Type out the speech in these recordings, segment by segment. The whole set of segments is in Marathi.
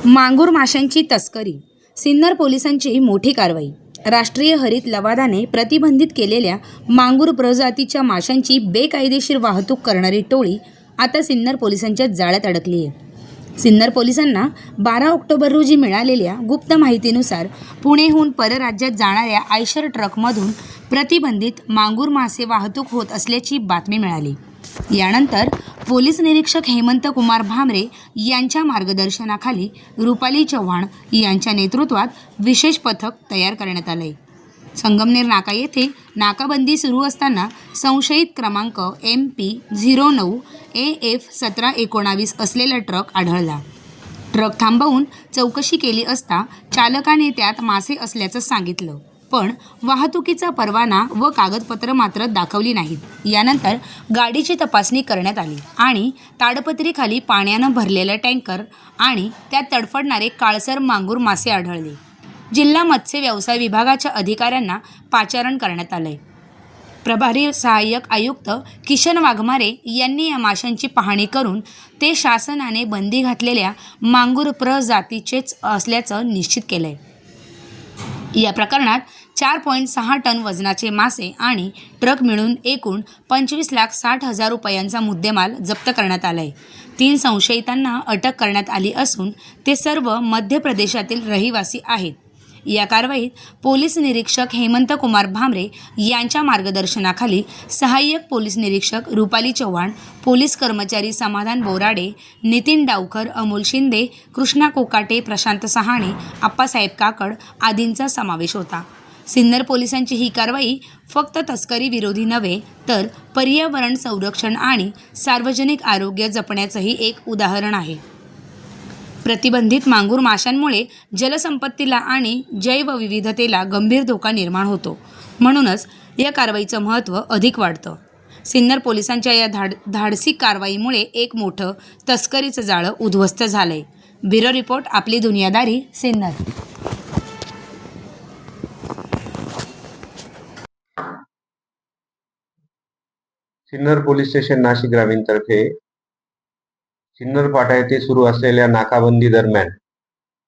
मांगूर माशांची तस्करी. सिन्नर पोलिसांची मोठी कारवाई. राष्ट्रीय हरित लवादाने प्रतिबंधित केलेल्या मांगूर प्रजातीच्या माशांची बेकायदेशीर वाहतूक करणारी टोळी आता सिन्नर पोलिसांच्या जाळ्यात अडकली आहे. सिन्नर पोलिसांना 12 ऑक्टोबर रोजी मिळालेल्या गुप्त माहितीनुसार पुणेहून परराज्यात जाणाऱ्या आयशर ट्रकमधून प्रतिबंधित मांगूर मासे वाहतूक होत असल्याची बातमी मिळाली. यानंतर पोलीस निरीक्षक हेमंत कुमार भामरे यांच्या मार्गदर्शनाखाली रुपाली चव्हाण यांच्या नेतृत्वात विशेष पथक तयार करण्यात आले. संगमनेर नाका येथे नाकाबंदी सुरू असताना संशयित क्रमांक MP09 AF 1719 असलेला ट्रक आढळला. ट्रक थांबवून चौकशी केली असता चालकाने त्यात मासे असल्याचं सांगितलं, पण वाहतुकीचा परवाना व कागदपत्र मात्र दाखवली नाहीत. यानंतर गाडीची तपासणी करण्यात आली आणि ताडपत्रीखाली पाण्यानं भरलेला टँकर आणि त्यात तडफडणारे काळसर मांगूर मासे आढळले. जिल्हा मत्स्य व्यवसाय विभागाच्या अधिकाऱ्यांना पाचारण करण्यात आले. प्रभारी सहाय्यक आयुक्त किशन वाघमारे यांनी या माशांची पाहणी करून ते शासनाने बंदी घातलेल्या मांगूर प्रजातीचेच असल्याचं निश्चित केलंय. या प्रकरणात 4.6 टन वजनाचे मासे आणि ट्रक मिळून एकूण 25,60,000 रुपयांचा मुद्देमाल जप्त करण्यात आलाय. 3 संशयितांना अटक करण्यात आली असून ते सर्व मध्य प्रदेशातील रहिवासी आहेत. या कारवाईत पोलीस निरीक्षक हेमंत कुमार भामरे यांच्या मार्गदर्शनाखाली सहाय्यक पोलीस निरीक्षक रुपाली चव्हाण, पोलीस कर्मचारी समाधान बोराडे, नितीन डावकर, अमोल शिंदे, कृष्णा कोकाटे, प्रशांत सहाणे, आप्पासाहेब काकड आदींचा समावेश होता. सिन्नर पोलिसांची ही कारवाई फक्त तस्करी विरोधी नव्हे तर पर्यावरण संरक्षण आणि सार्वजनिक आरोग्य जपण्याचंही एक उदाहरण आहे. प्रतिबंधित मांगूर माशांमुळे जलसंपत्तीला आणि जैवविविधतेला गंभीर धोका निर्माण होतो. म्हणूनच या कारवाईचं महत्त्व अधिक वाढतं. सिन्नर पोलिसांच्या या धाडसी कारवाईमुळे एक मोठं तस्करीचं जाळं उद्ध्वस्त झालंय. ब्युरो रिपोर्ट, आपली दुनियादारी, सिन्नर. सिन्नर पोलीस स्टेशन नाशिक ग्रामीण तर्फे सिन्नर फाटा येथे सुरू असलेल्या नाकाबंदी दरम्यान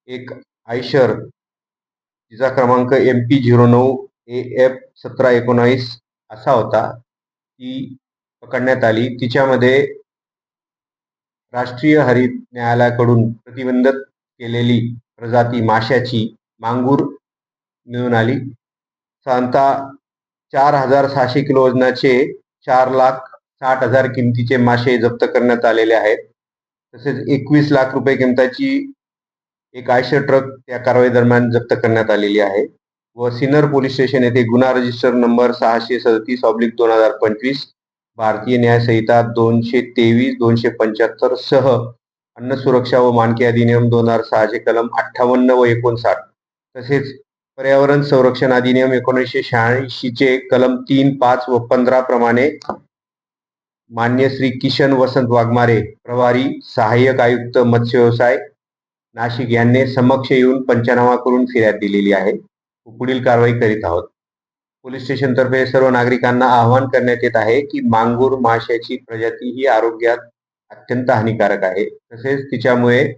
एक आयशर, तिचा क्रमांक MP09 AF 1719 असा होता, ती पकडण्यात आली. तिच्यामध्ये राष्ट्रीय हरित न्यायालयाकडून प्रतिबंधित केलेली प्रजाती माशाची मांगूर मिळून आली. साधारणतः 4,600 किलो वजनाचे 4,60,000 किमतीचे मासे जप्त करण्यात आलेले आहेत. तसेच 21 लाख रुपये किमतीची एक आयशर ट्रक त्या कारवाई दरम्यान जप्त करण्यात आलेली आहे व सिन्नर पोलीस स्टेशन येथे गुन्हा रजिस्टर नंबर 637/2025 भारतीय न्याय संहिता 223-275 सह अन्न सुरक्षा व मानके अधिनियम 2006 चे कलम 58 व 59 तसेच पर्यावरण संरक्षण अधिनियम 1986 चे कलम 3, 5 व 15 प्रमाणे मान्य श्री किशन वसंत वाघमारे, प्रभारी सहाय्यक आयुक्त मत्स्य व्यवसाय नाशिक यांनी समक्ष येऊन पंचनामा करून फिर्याद दिलेली आहे. पुढील कारवाई करीत आहोत. पोलीस स्टेशन तर्फे सर्व नागरिकांना आवाहन करण्यात येत आहे की मांगूर माशाची प्रजाती ही आरोग्यात अत्यंत हानिकारक आहे. तसेच तिच्यामुळे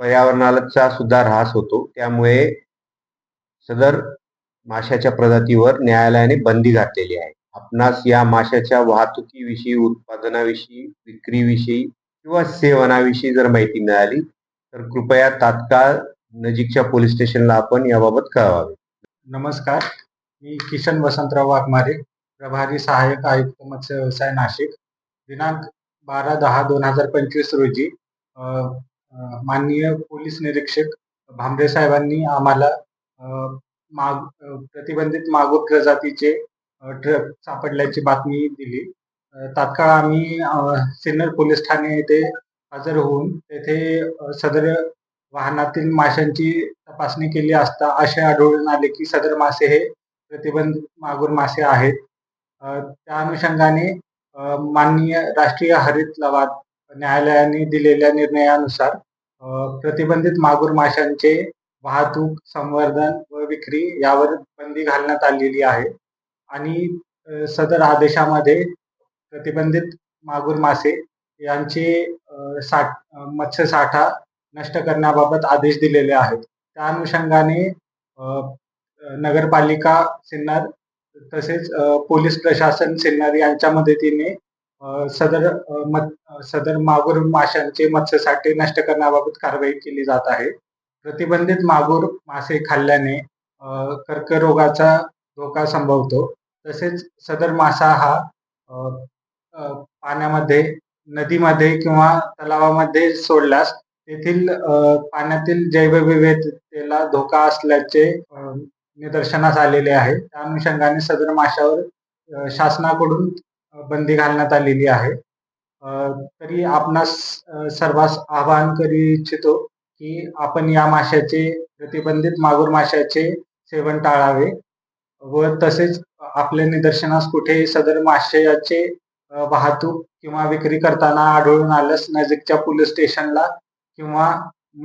पर्यावरणाचा सुद्धा ऱ्हास होतो. त्यामुळे सदर माशाच्या प्रजातीवर न्यायालयाने बंदी घातलेली आहे. आपणास या माशाच्या वाहतुकीविषयी, उत्पादनाविषयी, विक्रीविषयी किंवा सेवनाविषयी जर माहिती मिळाली तर कृपया तात्काळ नजीकच्या पोलीस स्टेशनला आपण याबाबत कळवावे. नमस्कार, मी किशन वसंतराव वाघमारे, प्रभारी सहाय्यक आयुक्त मत्स्य व्यवसाय नाशिक. दिनांक 12/10/2025 रोजी माननीय पोलीस निरीक्षक भामरे साहेबांनी आम्हाला प्रतिबंधित मांगूर प्रजातीचे ट्रक सापडल्याची बातमी दिली. तात्काळ आम्ही सिन्नर पोलीस ठाणे येथे हजर होऊन तेथे सदर वाहनातील माशांची तपासणी केली असता असे आढळून आले की सदर मासे हे प्रतिबंधित मांगूर मासे आहेत. त्या अनुषंगाने माननीय राष्ट्रीय हरित लवाद न्यायालयाने दिलेल्या निर्णयानुसार प्रतिबंधित मांगूर माशांचे वाहतूक, संवर्धन व विक्री यावर बंदी घालण्यात आलेली आहे आणि सदर आदेशामध्ये प्रतिबंधित मांगूर मासे यांचे मत्स्य साठा नष्ट करण्याबाबत आदेश दिलेले आहेत. त्या अनुषंगाने नगरपालिका सिन्नर तसेच पोलीस प्रशासन सिन्नर यांच्या मदतीने सदर मागूर माशांचे मत्स्यसाठे नष्ट करण्याबाबत कारवाई केली जात आहे. प्रतिबंधित मागूर मासे खाल्ल्याने कर्करोगाचा धोका संभवतो. तसेच सदर मासा हा पाण्यामध्ये, नदीमध्ये किंवा तलावामध्ये सोडल्यास तेथील पाण्यातील जैवविविधतेला धोका असल्याचे निदर्शनास आलेले आहे. त्या अनुषंगाने सदर माशावर शासनाकडून बंदी घालण्यात आलेली आहे. तरी आपणास सर्वांस आवाहन करू इच्छितो की आपण या माशाचे, प्रतिबंधित मागूर माशाचे सेवन टाळावे व तसेच आपल्या निदर्शनास कुठे सदर माशाचे वाहतूक किंवा विक्री करताना आढळून आल्यास नजीकच्या पोलीस स्टेशनला किंवा